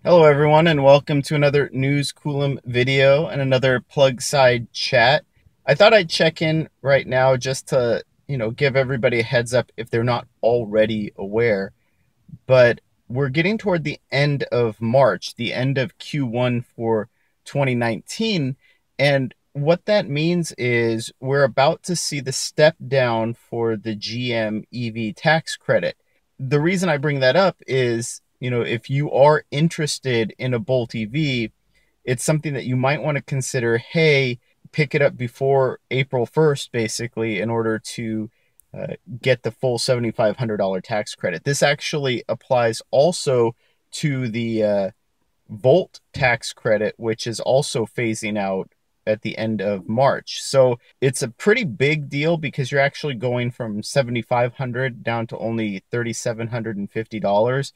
Hello everyone and welcome to another News Coolum video and another plug side chat. I thought I'd check in right now just to, give everybody a heads up if they're not already aware. But we're getting toward the end of March, the end of Q1 for 2019, and what that means is we're about to see the step down for the GM EV tax credit. The reason I bring that up is, if you are interested in a Bolt EV, it's something that you might want to consider. Hey, pick it up before April 1st, basically, in order to get the full $7,500 tax credit. This actually applies also to the Volt tax credit, which is also phasing out at the end of March. So it's a pretty big deal because you're actually going from 7,500 down to only $3,750.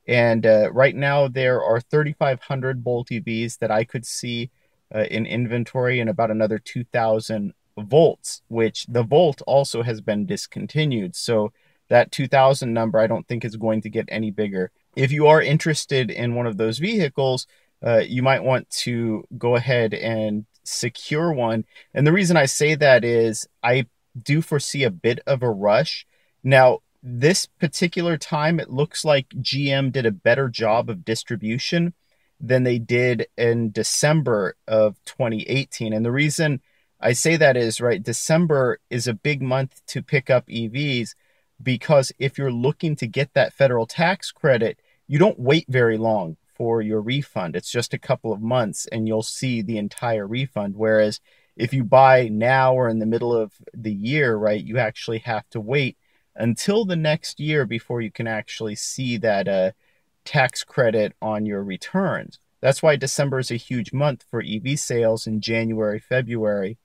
And right now there are 3,500 Bolt EVs that I could see in inventory, and about another 2,000 volts, which the Volt also has been discontinued. So that 2,000 number I don't think is going to get any bigger. If you are interested in one of those vehicles, you might want to go ahead and secure one. And the reason I say that is I do foresee a bit of a rush. Now, this particular time, it looks like GM did a better job of distribution than they did in December of 2018. And the reason I say that is, right, December is a big month to pick up EVs because if you're looking to get that federal tax credit, you don't wait very long for your refund. It's just a couple of months and you'll see the entire refund. Whereas if you buy now or in the middle of the year, right, you actually have to wait until the next year before you can actually see that tax credit on your returns. That's why December is a huge month for EV sales. In January, February,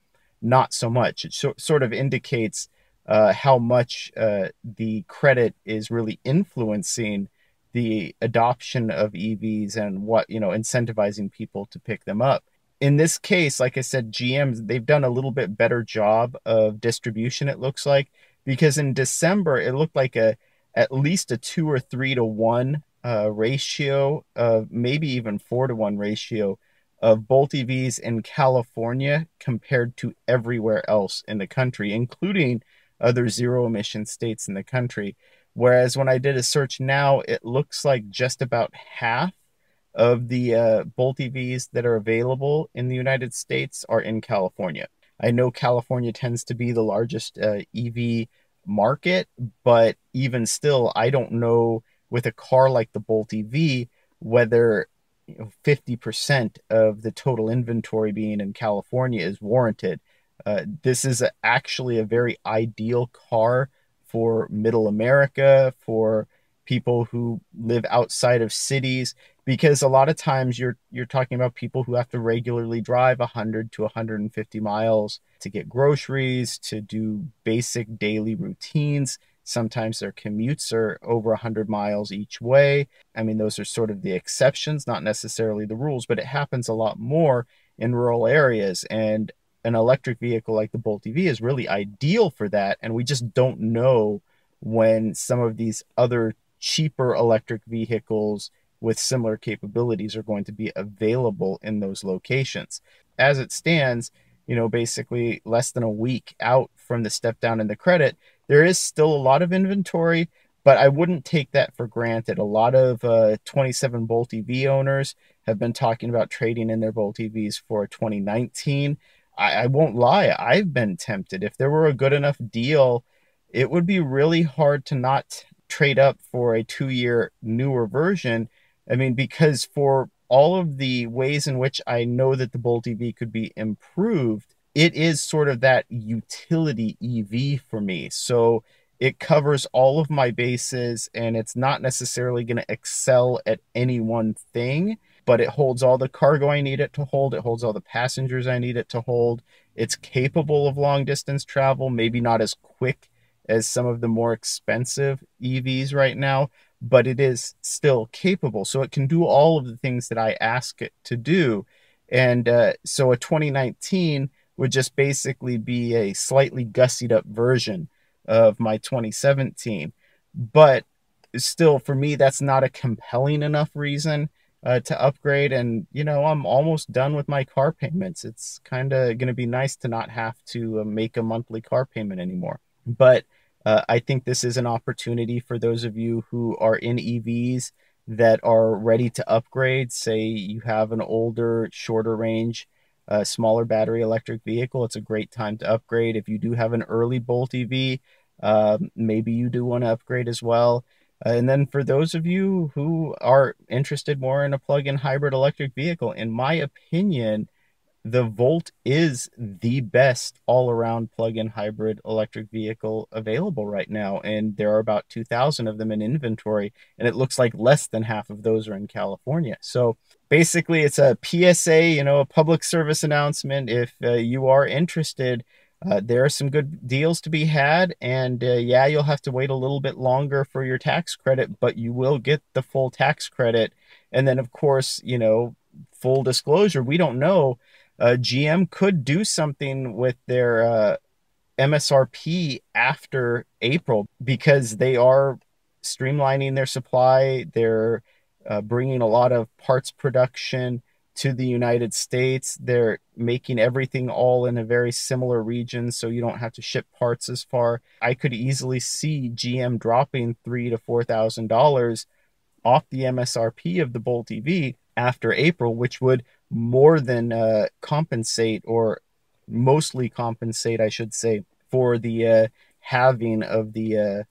not so much. It sort of indicates how much the credit is really influencing the adoption of EVs and what, incentivizing people to pick them up. In this case, like I said, they've done a little bit better job of distribution, it looks like, because in December, it looked like at least a 2 or 3 to 1 ratio, of maybe even 4 to 1 ratio of Bolt EVs in California compared to everywhere else in the country, including other zero emission states in the country. Whereas when I did a search now, it looks like just about half of the Bolt EVs that are available in the United States are in California. I know California tends to be the largest EV market, but even still, I don't know with a car like the Bolt EV whether 50% of the total inventory being in California is warranted. This is actually a very ideal car for middle America, for people who live outside of cities, because a lot of times you're talking about people who have to regularly drive 100 to 150 miles to get groceries, to do basic daily routines. Sometimes their commutes are over 100 miles each way. I mean, those are sort of the exceptions, not necessarily the rules, but it happens a lot more in rural areas. And an electric vehicle like the Bolt EV is really ideal for that. And we just don't know when some of these other cheaper electric vehicles with similar capabilities are going to be available in those locations. As it stands, basically less than a week out from the step down in the credit, there is still a lot of inventory, but I wouldn't take that for granted. A lot of 27 Bolt EV owners have been talking about trading in their Bolt EVs for 2019. I won't lie, I've been tempted. If there were a good enough deal, it would be really hard to not trade up for a 2-year newer version. I mean, because for all of the ways in which I know that the Bolt EV could be improved, it is sort of that utility EV for me. So it covers all of my bases and it's not necessarily going to excel at any one thing, but it holds all the cargo I need it to hold. It holds all the passengers I need it to hold. It's capable of long distance travel, maybe not as quick as some of the more expensive EVs right now, but it is still capable. So it can do all of the things that I ask it to do. And so a 2019 would just basically be a slightly gussied up version of my 2017. But still, for me, that's not a compelling enough reason to upgrade. And, I'm almost done with my car payments. It's kind of going to be nice to not have to make a monthly car payment anymore. But I think this is an opportunity for those of you who are in EVs that are ready to upgrade. Say you have an older, shorter range, smaller battery electric vehicle, it's a great time to upgrade. If you do have an early Bolt EV, maybe you do want to upgrade as well. And then for those of you who are interested more in a plug-in hybrid electric vehicle, in my opinion, the Volt is the best all-around plug-in hybrid electric vehicle available right now, and there are about 2,000 of them in inventory, and it looks like less than half of those are in California. So basically, it's a PSA, a public service announcement. If you are interested, there are some good deals to be had, and yeah, you'll have to wait a little bit longer for your tax credit, but you will get the full tax credit. And then, of course, full disclosure, we don't know, GM could do something with their MSRP after April because they are streamlining their supply. They're bringing a lot of parts production to the United States. They're making everything all in a very similar region, so you don't have to ship parts as far. I could easily see GM dropping $3,000 to $4,000 off the MSRP of the Bolt EV after April, which would more than compensate, or mostly compensate, I should say, for the halving of the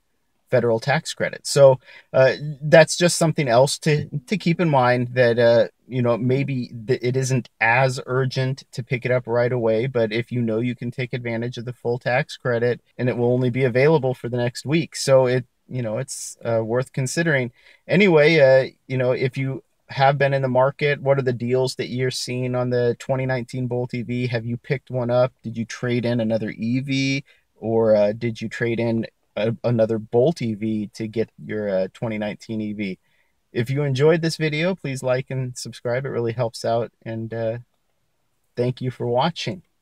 federal tax credit. So that's just something else to keep in mind, that maybe it isn't as urgent to pick it up right away, but if you can take advantage of the full tax credit, and it will only be available for the next week, so it's worth considering. Anyway, if you have been in the market, what are the deals that you're seeing on the 2019 Bolt EV? Have you picked one up? Did you trade in another EV, or did you trade in another Bolt EV to get your 2019 EV? If you enjoyed this video, please like and subscribe. It really helps out. And thank you for watching.